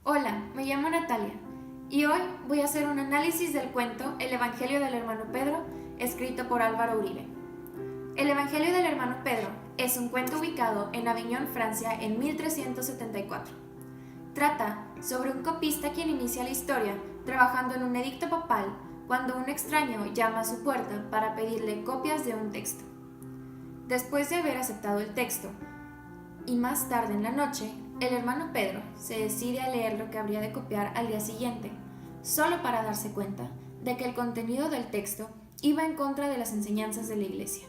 Hola, me llamo Natalia y hoy voy a hacer un análisis del cuento El Evangelio del Hermano Pedro, escrito por Álvaro Uribe. El Evangelio del Hermano Pedro es un cuento ubicado en Aviñón, Francia, en 1374. Trata sobre un copista quien inicia la historia trabajando en un edicto papal cuando un extraño llama a su puerta para pedirle copias de un texto. Después de haber aceptado el texto, y más tarde en la noche, el hermano Pedro se decide a leer lo que habría de copiar al día siguiente, solo para darse cuenta de que el contenido del texto iba en contra de las enseñanzas de la Iglesia.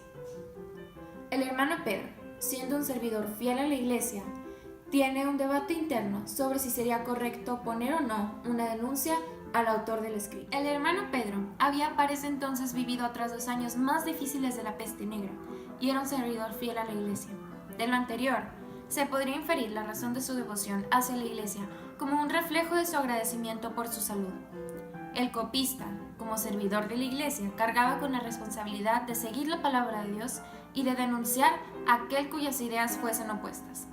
El hermano Pedro, siendo un servidor fiel a la Iglesia, tiene un debate interno sobre si sería correcto poner o no una denuncia al autor del escrito. El hermano Pedro había para ese entonces vivido otros 2 años más difíciles de la peste negra y era un servidor fiel a la Iglesia. De lo anterior, se podría inferir la razón de su devoción hacia la Iglesia como un reflejo de su agradecimiento por su salud. El copista, como servidor de la Iglesia, cargaba con la responsabilidad de seguir la palabra de Dios y de denunciar a aquel cuyas ideas fuesen opuestas.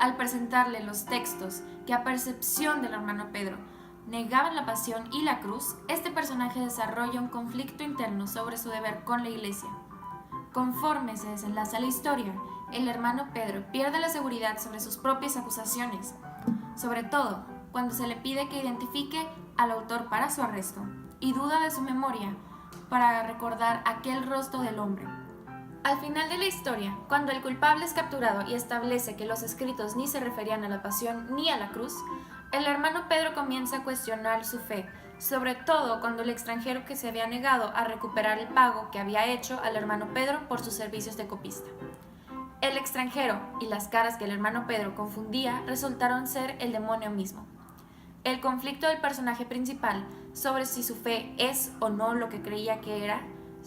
Al presentarle los textos que a percepción del hermano Pedro negaban la pasión y la cruz, este personaje desarrolla un conflicto interno sobre su deber con la Iglesia. Conforme se desenlaza la historia, el hermano Pedro pierde la seguridad sobre sus propias acusaciones, sobre todo cuando se le pide que identifique al autor para su arresto, y duda de su memoria para recordar aquel rostro del hombre. Al final de la historia, cuando el culpable es capturado y establece que los escritos ni se referían a la pasión ni a la cruz, el hermano Pedro comienza a cuestionar su fe, sobre todo cuando el extranjero que se había negado a recuperar el pago que había hecho al hermano Pedro por sus servicios de copista. El extranjero y las caras que el hermano Pedro confundía resultaron ser el demonio mismo. El conflicto del personaje principal sobre si su fe es o no lo que creía que era,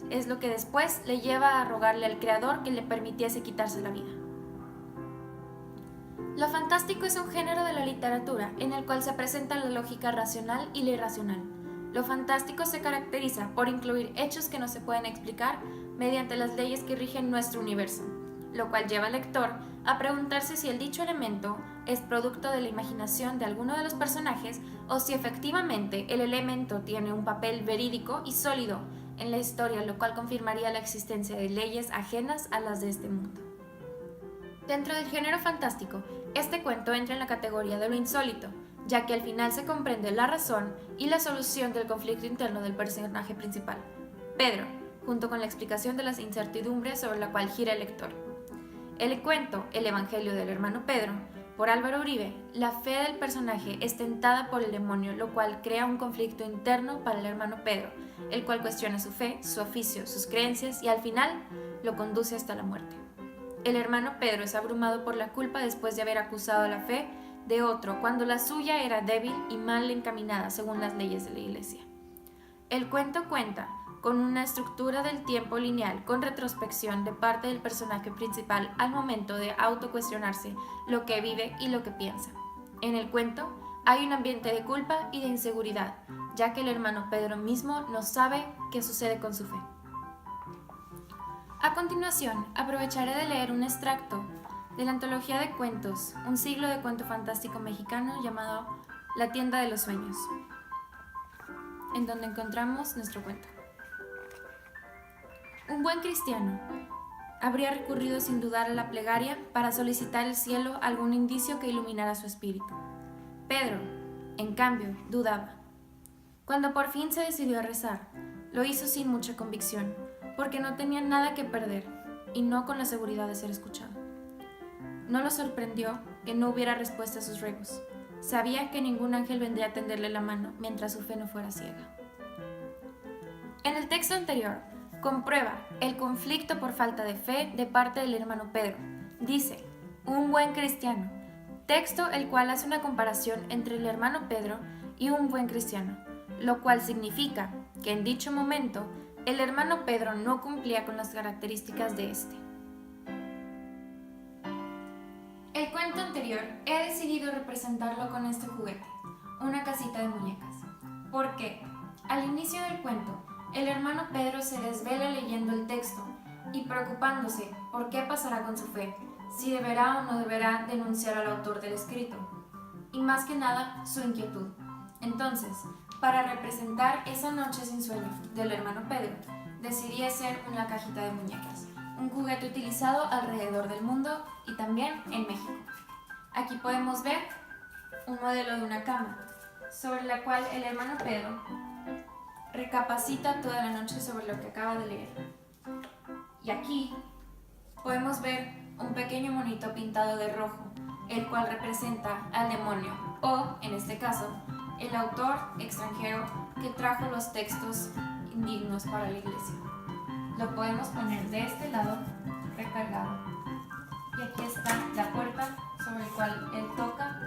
es lo que después le lleva a rogarle al Creador que le permitiese quitarse la vida. Lo fantástico es un género de la literatura en el cual se presenta la lógica racional y la irracional. Lo fantástico se caracteriza por incluir hechos que no se pueden explicar mediante las leyes que rigen nuestro universo, lo cual lleva al lector a preguntarse si el dicho elemento es producto de la imaginación de alguno de los personajes o si efectivamente el elemento tiene un papel verídico y sólido en la historia, lo cual confirmaría la existencia de leyes ajenas a las de este mundo. Dentro del género fantástico, este cuento entra en la categoría de lo insólito, ya que al final se comprende la razón y la solución del conflicto interno del personaje principal, Pedro, junto con la explicación de las incertidumbres sobre la cual gira el lector. El cuento El Evangelio del Hermano Pedro, por Álvaro Uribe, la fe del personaje es tentada por el demonio, lo cual crea un conflicto interno para el hermano Pedro, el cual cuestiona su fe, su oficio, sus creencias y al final lo conduce hasta la muerte. El hermano Pedro es abrumado por la culpa después de haber acusado la fe de otro cuando la suya era débil y mal encaminada según las leyes de la Iglesia. El cuento cuenta con una estructura del tiempo lineal con retrospección de parte del personaje principal al momento de autocuestionarse lo que vive y lo que piensa. En el cuento hay un ambiente de culpa y de inseguridad, ya que el hermano Pedro mismo no sabe qué sucede con su fe. A continuación, aprovecharé de leer un extracto de la antología de cuentos, un siglo de cuento fantástico mexicano llamado La tienda de los sueños, en donde encontramos nuestro cuento. Un buen cristiano habría recurrido sin dudar a la plegaria para solicitar al cielo algún indicio que iluminara su espíritu. Pedro, en cambio, dudaba. Cuando por fin se decidió a rezar, lo hizo sin mucha convicción, porque no tenía nada que perder y no con la seguridad de ser escuchado. No lo sorprendió que no hubiera respuesta a sus ruegos. Sabía que ningún ángel vendría a tenderle la mano mientras su fe no fuera ciega. En el texto anterior, comprueba el conflicto por falta de fe de parte del hermano Pedro. Dice, un buen cristiano, texto el cual hace una comparación entre el hermano Pedro y un buen cristiano, lo cual significa que en dicho momento el hermano Pedro no cumplía con las características de este. El cuento anterior he decidido representarlo con este juguete, una casita de muñecas. ¿Por qué? Al inicio del cuento, el hermano Pedro se desvela leyendo el texto y preocupándose por qué pasará con su fe, si deberá o no deberá denunciar al autor del escrito. y más que nada su inquietud. Entonces, para representar esa noche sin sueño del hermano Pedro, decidí hacer una cajita de muñecas, un juguete utilizado alrededor del mundo y también en México. Aquí podemos ver un modelo de una cama, sobre la cual el hermano Pedro recapacita toda la noche sobre lo que acaba de leer. Y aquí podemos ver un pequeño monito pintado de rojo, el cual representa al demonio, o, en este caso, el autor extranjero que trajo los textos indignos para la iglesia. Lo podemos poner de este lado, recargado. Y aquí está la puerta sobre la cual él toca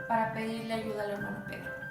para pedirle ayuda al hermano Pedro.